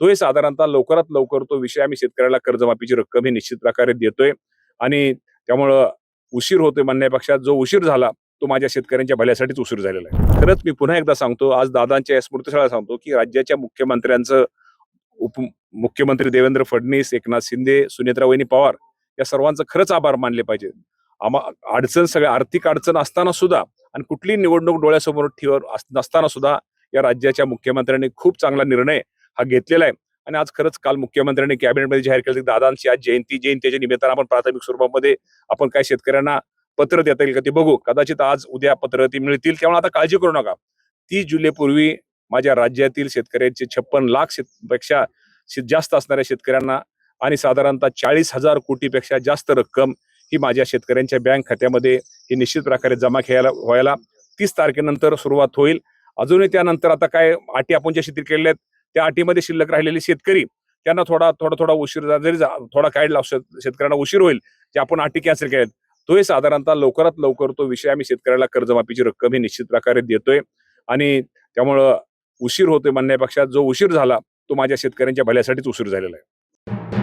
तोही साधारणतः लवकरात लवकर तो विषय आम्ही शेतकऱ्याला कर्जमाफीची रक्कम ही निश्चित प्रकारे देतोय आणि त्यामुळं उशीर होतोय म्हणण्यापेक्षा जो उशीर झाला तो माझ्या शेतकऱ्यांच्या भल्यासाठीच उशीर झालेला आहे. खरंच मी पुन्हा एकदा सांगतो, आज दादांच्या या स्मृतिस्थळाला सांगतो, की राज्याच्या मुख्यमंत्र्यांचं, उपमुख्यमंत्री देवेंद्र फडणवीस, एकनाथ शिंदे, सुनेत्रा वहिनी पवार या सर्वांचं खरंच आभार मानले पाहिजे. अडचण, सगळ्या आर्थिक अडचण असताना सुद्धा आणि कुठलीही निवडणूक डोळ्यासमोर नसताना सुद्धा या राज्याच्या मुख्यमंत्र्यांनी खूप चांगला निर्णय हा घेतलेला आहे. आणि आज खरंच काल मुख्यमंत्र्यांनी कॅबिनेटमध्ये जाहीर केलं की दादांची आज जयंतीच्या निमित्तानं आपण प्राथमिक स्वरूपामध्ये आपण काय शेतकऱ्यांना पत्र देता येईल का ते बघू. कदाचित आज उद्या पत्र ती मिळतील, त्यामुळे आता काळजी करू नका. 30 जुलैपूर्वी माझ्या राज्यातील शेतकऱ्यांचे 56 लाख पेक्षा जास्त असणाऱ्या शेतकऱ्यांना आणि साधारणतः 40,000 कोटीपेक्षा जास्त रक्कम ही माझ्या शेतकऱ्यांच्या बँक खात्यामध्ये ही निश्चित प्रकारे जमा व्हायला 30 तारखेनंतर सुरुवात होईल. अजूनही त्यानंतर आता काय अटी आपण ज्या शिथिल केलेल्या आहेत त्या अटीमध्ये शिल्लक राहिलेले शेतकरी त्यांना थोडा उशीर जरी थोडा काढला शेतकऱ्यांना उशीर होईल, जे आपण अटी कॅन्सल केल्यात तोही साधारणतः लवकरात लवकर तो विषय आम्ही शेतकऱ्याला कर्जमाफीची रक्कम ही निश्चित प्रकारे देतोय आणि त्यामुळं उशीर होतोय म्हणण्यापेक्षा जो उशीर झाला तो माझ्या शेतकऱ्यांच्या भल्यासाठीच उशीर झालेला आहे.